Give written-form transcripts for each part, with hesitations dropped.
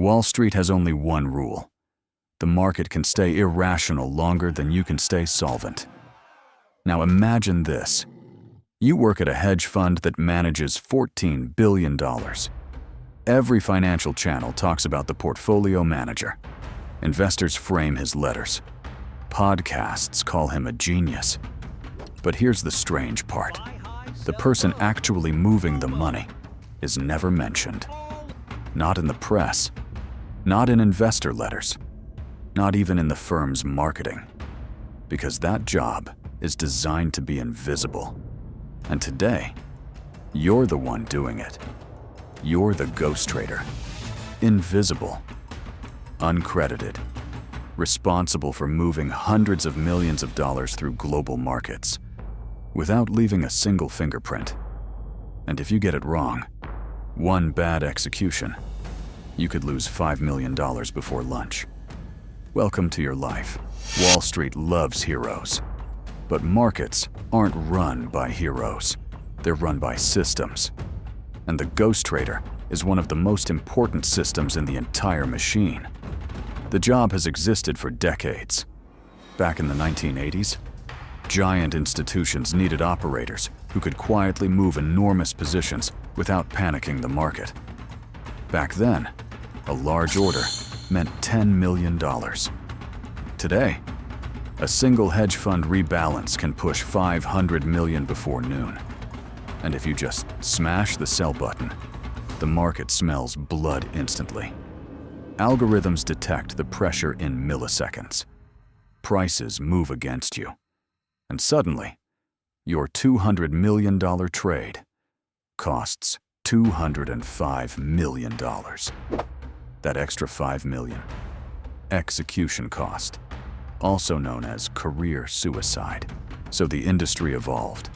Wall Street has only one rule. The market can stay irrational longer than you can stay solvent. Now imagine this. You work at a hedge fund that manages $14 billion. Every financial channel talks about the portfolio manager. Investors frame his letters. Podcasts call him a genius. But here's the strange part. The person actually moving the money is never mentioned. Not in the press, not in investor letters, not even in the firm's marketing. Because that job is designed to be invisible. And today, you're the one doing it. You're the ghost trader. Invisible. Uncredited. Responsible for moving hundreds of millions of dollars through global markets without leaving a single fingerprint. And if you get it wrong, one bad execution, you could lose $5 million before lunch. Welcome to your life. Wall Street loves heroes. But markets aren't run by heroes. They're run by systems. And the ghost trader is one of the most important systems in the entire machine. The job has existed for decades. Back in the 1980s, giant institutions needed operators who could quietly move enormous positions without panicking the market. Back then, a large order meant $10 million. Today, a single hedge fund rebalance can push $500 million before noon. And if you just smash the sell button, the market smells blood instantly. Algorithms detect the pressure in milliseconds. Prices move against you. And suddenly, your $200 million trade costs $205 million. That extra $5 million, execution cost, also known as career suicide. So the industry evolved.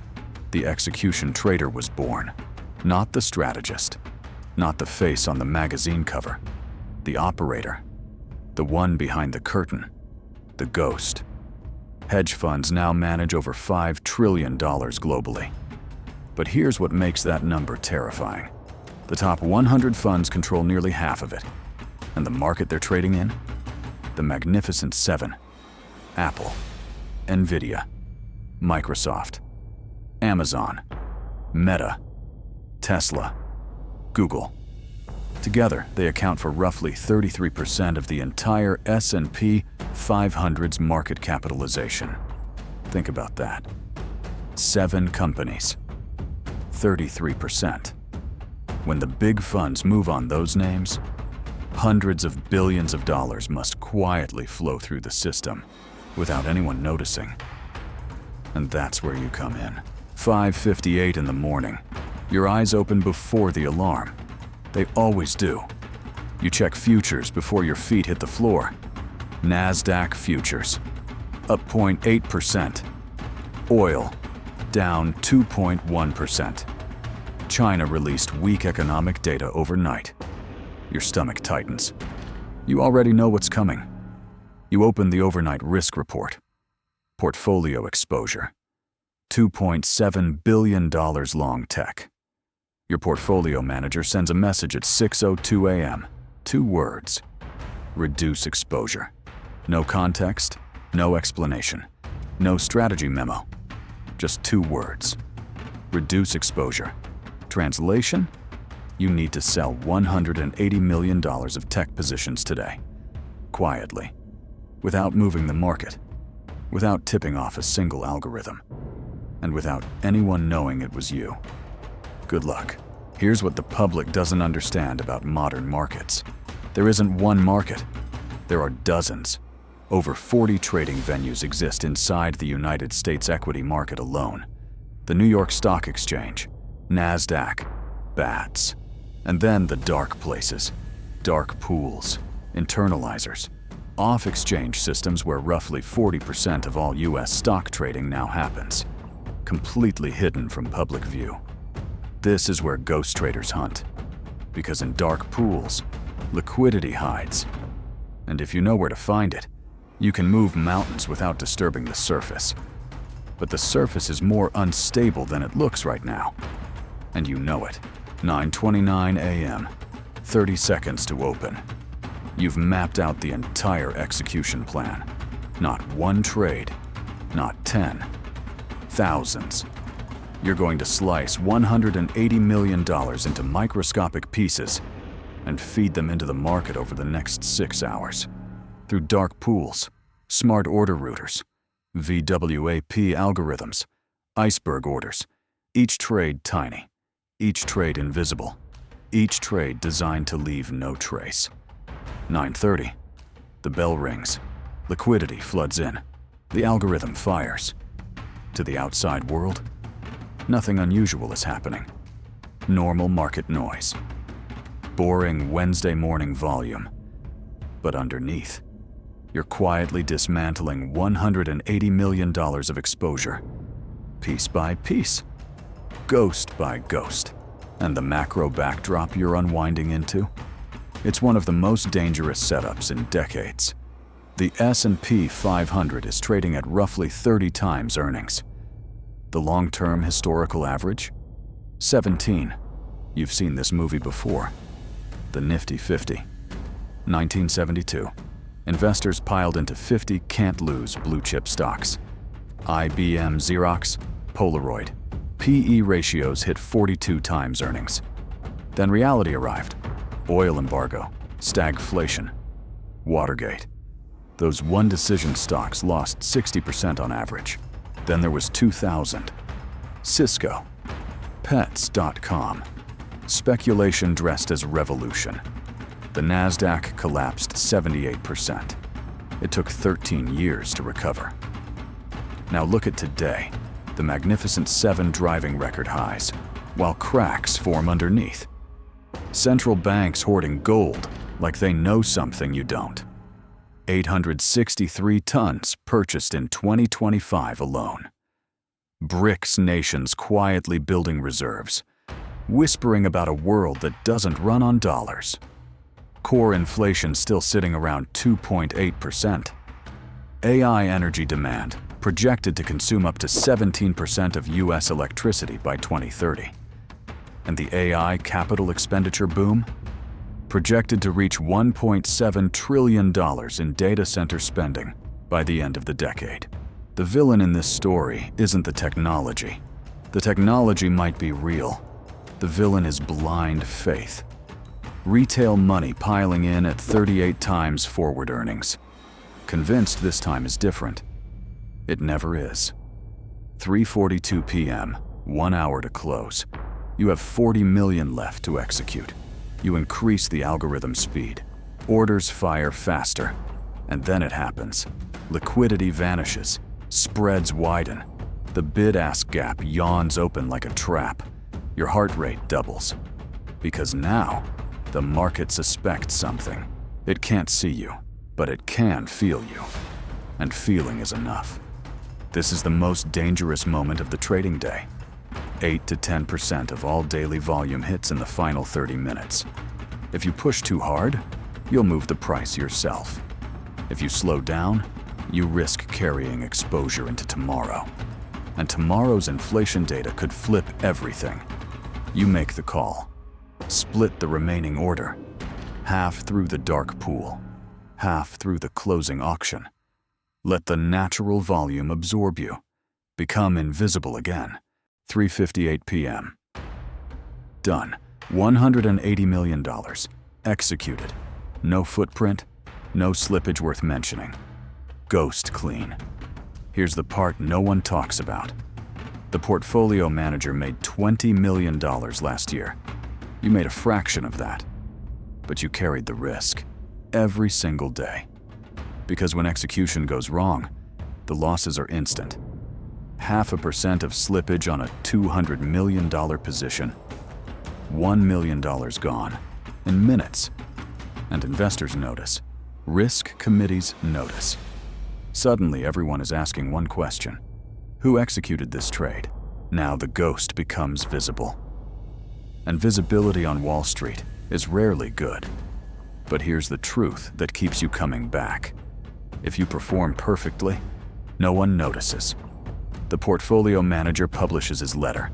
The execution trader was born, not the strategist, not the face on the magazine cover, the operator, the one behind the curtain, the ghost. Hedge funds now manage over $5 trillion globally. But here's what makes that number terrifying. The top 100 funds control nearly half of it. And the market they're trading in? The Magnificent Seven. Apple, Nvidia, Microsoft, Amazon, Meta, Tesla, Google. Together, they account for roughly 33% of the entire S&P 500's market capitalization. Think about that. 7 companies, 33%. When the big funds move on those names, hundreds of billions of dollars must quietly flow through the system without anyone noticing. And that's where you come in. 5:58 in the morning. Your eyes open before the alarm. They always do. You check futures before your feet hit the floor. NASDAQ futures, up 0.8%. Oil, down 2.1%. China released weak economic data overnight. Your stomach tightens. You already know what's coming. You open the overnight risk report. Portfolio exposure, $2.7 billion long tech. Your portfolio manager sends a message at 6:02 a.m. 2 words. Reduce exposure. No context, no explanation, no strategy memo. Just 2 words. Reduce exposure. Translation? You need to sell $180 million of tech positions today. Quietly. Without moving the market. Without tipping off a single algorithm. And without anyone knowing it was you. Good luck. Here's what the public doesn't understand about modern markets. There isn't one market. There are dozens. Over 40 trading venues exist inside the United States equity market alone. The New York Stock Exchange, NASDAQ, BATS. And then the dark places, dark pools, internalizers, off-exchange systems where roughly 40% of all US stock trading now happens, completely hidden from public view. This is where ghost traders hunt, because in dark pools, liquidity hides. And if you know where to find it, you can move mountains without disturbing the surface. But the surface is more unstable than it looks right now. And you know it. 9:29 a.m., 30 seconds to open. You've mapped out the entire execution plan. Not one trade, not 10, thousands. You're going to slice $180 million into microscopic pieces and feed them into the market over the next 6 hours. Through dark pools, smart order routers, VWAP algorithms, iceberg orders, each trade tiny, each trade invisible, each trade designed to leave no trace. 9:30, the bell rings, liquidity floods in, the algorithm fires. To the outside world, nothing unusual is happening. Normal market noise. Boring Wednesday morning volume. But underneath, you're quietly dismantling $180 million of exposure, piece by piece, ghost by ghost. And the macro backdrop you're unwinding into? It's one of the most dangerous setups in decades. The S&P 500 is trading at roughly 30 times earnings. The long-term historical average? 17. You've seen this movie before. The Nifty 50. 1972. Investors piled into 50 can't-lose blue-chip stocks. IBM, Xerox, Polaroid. PE ratios hit 42 times earnings. Then reality arrived. Oil embargo, stagflation, Watergate. Those one-decision stocks lost 60% on average. Then there was 2000. Cisco, Pets.com. Speculation dressed as revolution. The Nasdaq collapsed 78%. It took 13 years to recover. Now look at today. The Magnificent Seven driving record highs, while cracks form underneath. Central banks hoarding gold like they know something you don't. 863 tons purchased in 2025 alone. BRICS nations quietly building reserves, whispering about a world that doesn't run on dollars. Core inflation still sitting around 2.8%. AI energy demand projected to consume up to 17% of US electricity by 2030. And the AI capital expenditure boom? Projected to reach $1.7 trillion in data center spending by the end of the decade. The villain in this story isn't the technology. The technology might be real. The villain is blind faith. Retail money piling in at 38 times forward earnings. Convinced this time is different. It never is. 3:42 p.m., 1 hour to close. You have 40 million left to execute. You increase the algorithm speed. Orders fire faster. And then it happens. Liquidity vanishes. Spreads widen. The bid-ask gap yawns open like a trap. Your heart rate doubles. Because now, the market suspects something. It can't see you, but it can feel you. And feeling is enough. This is the most dangerous moment of the trading day. 8 to 10% of all daily volume hits in the final 30 minutes. If you push too hard, you'll move the price yourself. If you slow down, you risk carrying exposure into tomorrow. And tomorrow's inflation data could flip everything. You make the call. Split the remaining order. Half through the dark pool. Half through the closing auction. Let the natural volume absorb you. Become invisible again. 3:58 p.m. Done. $180 million. Executed. No footprint, no slippage worth mentioning. Ghost clean. Here's the part no one talks about. The portfolio manager made $20 million last year. You made a fraction of that. But you carried the risk. Every single day. Because when execution goes wrong, the losses are instant. 0.5% of slippage on a $200 million position. $1 million gone in minutes. And investors notice. Risk committees notice. Suddenly, everyone is asking one question. Who executed this trade? Now the ghost becomes visible. And visibility on Wall Street is rarely good. But here's the truth that keeps you coming back. If you perform perfectly, no one notices. The portfolio manager publishes his letter.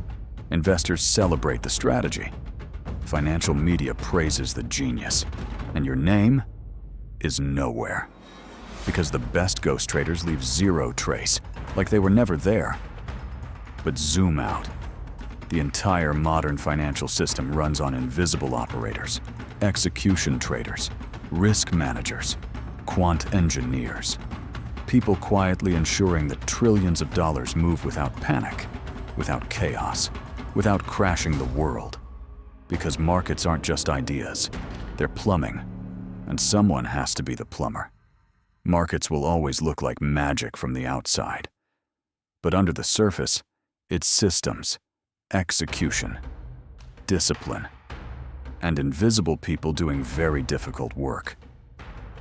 Investors celebrate the strategy. Financial media praises the genius. And your name? is nowhere. Because the best ghost traders leave zero trace, like they were never there. But zoom out. The entire modern financial system runs on invisible operators, execution traders, risk managers, quant engineers. People quietly ensuring that trillions of dollars move without panic, without chaos, without crashing the world. Because markets aren't just ideas, they're plumbing, and someone has to be the plumber. Markets will always look like magic from the outside. But under the surface, it's systems, execution, discipline, and invisible people doing very difficult work.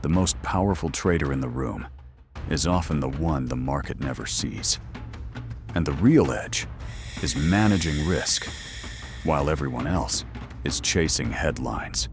The most powerful trader in the room is often the one the market never sees. And the real edge is managing risk, while everyone else is chasing headlines.